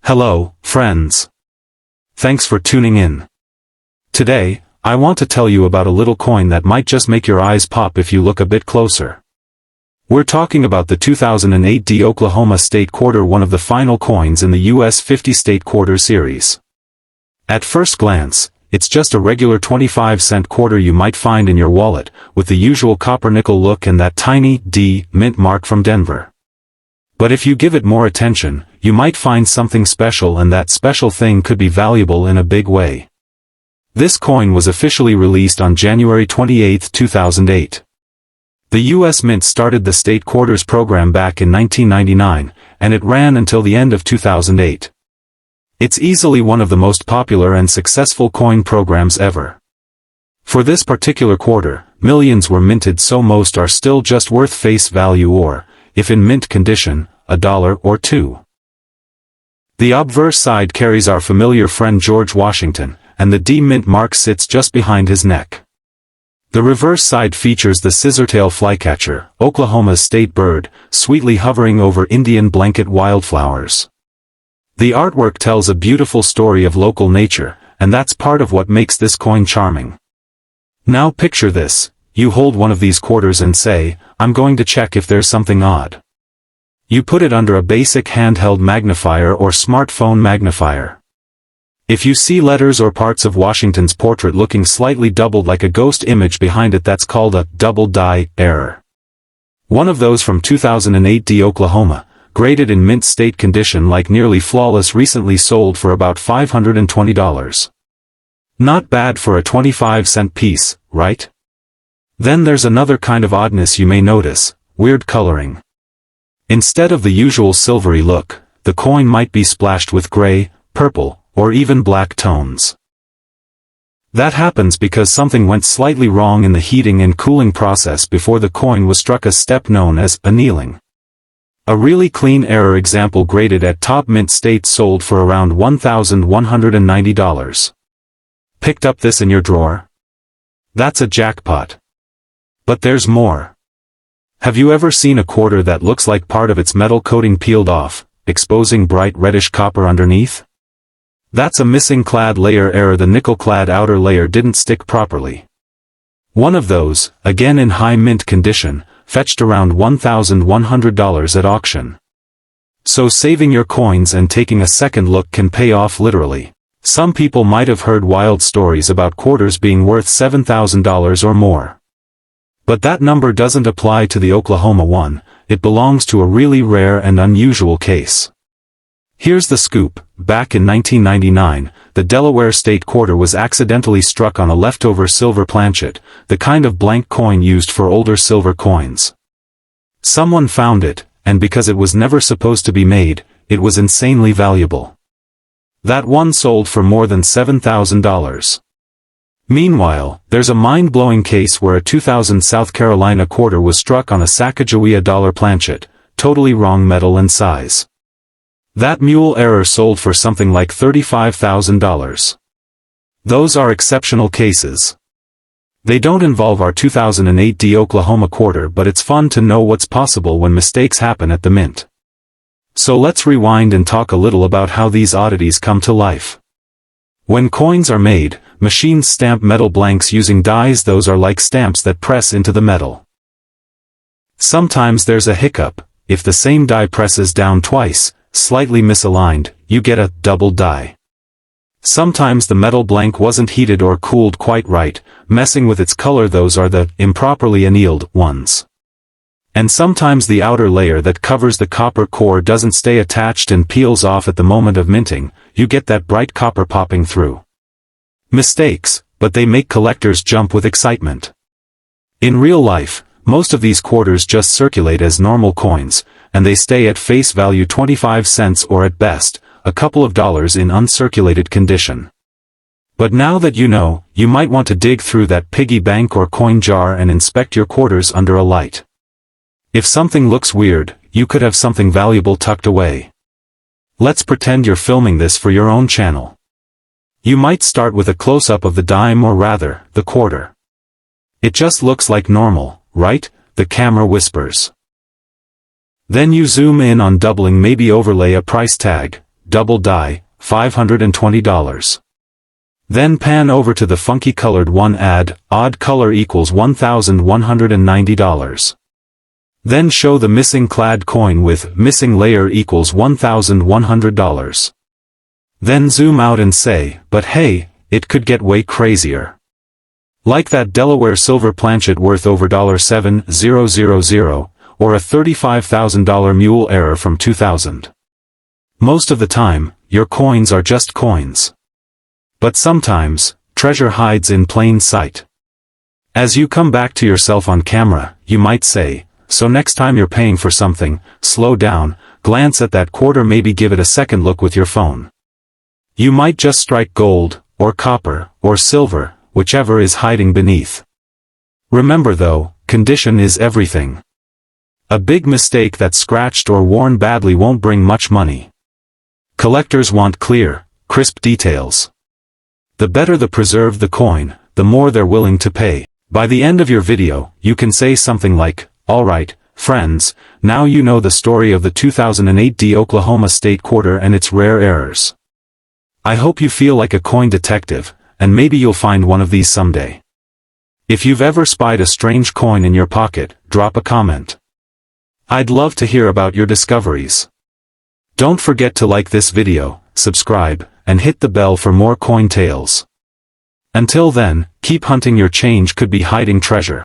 Hello, friends. Thanks for tuning in. Today, I want to tell you about a little coin that might just make your eyes pop if you look a bit closer. We're talking about the 2008 D Oklahoma State Quarter, one of the final coins in the U.S. 50-state quarter series. At first glance, it's just a regular 25-cent quarter you might find in your wallet, with the usual copper-nickel look and that tiny D mint mark from Denver. But if you give it more attention, you might find something special, and that special thing could be valuable in a big way. This coin was officially released on January 28, 2008. The U.S. Mint started the state quarters program back in 1999, and it ran until the end of 2008. It's easily one of the most popular and successful coin programs ever. For this particular quarter, millions were minted, so most are still just worth face value or, if in mint condition, $1 or $2. The obverse side carries our familiar friend George Washington, and the D mint mark sits just behind his neck. The reverse side features the scissortail flycatcher, Oklahoma's state bird, sweetly hovering over Indian blanket wildflowers. The artwork tells a beautiful story of local nature, and that's part of what makes this coin charming. Now picture this: you hold one of these quarters and say, "I'm going to check if there's something odd." You put it under a basic handheld magnifier or smartphone magnifier. If you see letters or parts of Washington's portrait looking slightly doubled like a ghost image behind it, that's called a double die error. One of those from 2008 D Oklahoma, graded in mint state condition like nearly flawless, recently sold for about $520. Not bad for a 25-cent piece, right? Then there's another kind of oddness you may notice: weird coloring. Instead of the usual silvery look, the coin might be splashed with gray, purple, or even black tones. That happens because something went slightly wrong in the heating and cooling process before the coin was struck, a step known as annealing. A really clean error example graded at top mint state sold for around $1,190. Picked up this in your drawer? That's a jackpot. But there's more. Have you ever seen a quarter that looks like part of its metal coating peeled off, exposing bright reddish copper underneath? That's a missing clad layer error. The nickel-clad outer layer didn't stick properly. One of those, again in high mint condition, fetched around $1,100 at auction. So saving your coins and taking a second look can pay off literally. Some people might have heard wild stories about quarters being worth $7,000 or more. But that number doesn't apply to the Oklahoma one. It belongs to a really rare and unusual case. Here's the scoop: back in 1999, the Delaware state quarter was accidentally struck on a leftover silver planchet, the kind of blank coin used for older silver coins. Someone found it, and because it was never supposed to be made, it was insanely valuable. That one sold for more than $7,000. Meanwhile, there's a mind-blowing case where a 2000 South Carolina quarter was struck on a Sacagawea dollar planchet, totally wrong metal and size. That mule error sold for something like $35,000. Those are exceptional cases. They don't involve our 2008 D Oklahoma quarter, but it's fun to know what's possible when mistakes happen at the mint. So let's rewind and talk a little about how these oddities come to life. When coins are made, machines stamp metal blanks using dies. Those are like stamps that press into the metal. Sometimes there's a hiccup. If the same die presses down twice, slightly misaligned, you get a double die. Sometimes the metal blank wasn't heated or cooled quite right, messing with its color. Those are the improperly annealed ones. And sometimes the outer layer that covers the copper core doesn't stay attached and peels off at the moment of minting. You get that bright copper popping through. Mistakes, but they make collectors jump with excitement. In real life, most of these quarters just circulate as normal coins, and they stay at face value 25 cents or at best, a couple of dollars in uncirculated condition. But now that you know, you might want to dig through that piggy bank or coin jar and inspect your quarters under a light. If something looks weird, you could have something valuable tucked away. Let's pretend you're filming this for your own channel. You might start with a close-up of the dime, or rather, the quarter. It just looks like normal, right? The camera whispers. Then you zoom in on doubling, maybe overlay a price tag, double die, $520. Then pan over to the funky colored one, add, odd color equals $1,190. Then show the missing clad coin with missing layer equals $1,100. Then zoom out and say, but hey, it could get way crazier. Like that Delaware silver planchet worth over $7,000, or a $35,000 mule error from 2000. Most of the time, your coins are just coins. But sometimes, treasure hides in plain sight. As you come back to yourself on camera, you might say, so next time you're paying for something, slow down, glance at that quarter, maybe give it a second look with your phone. You might just strike gold, or copper, or silver, whichever is hiding beneath. Remember though, condition is everything. A big mistake that's scratched or worn badly won't bring much money. Collectors want clear, crisp details. The better the preserved the coin, the more they're willing to pay. By the end of your video, you can say something like, alright, friends, now you know the story of the 2008 Oklahoma State quarter and its rare errors. I hope you feel like a coin detective, and maybe you'll find one of these someday. If you've ever spied a strange coin in your pocket, drop a comment. I'd love to hear about your discoveries. Don't forget to like this video, subscribe, and hit the bell for more coin tales. Until then, keep hunting, your change could be hiding treasure.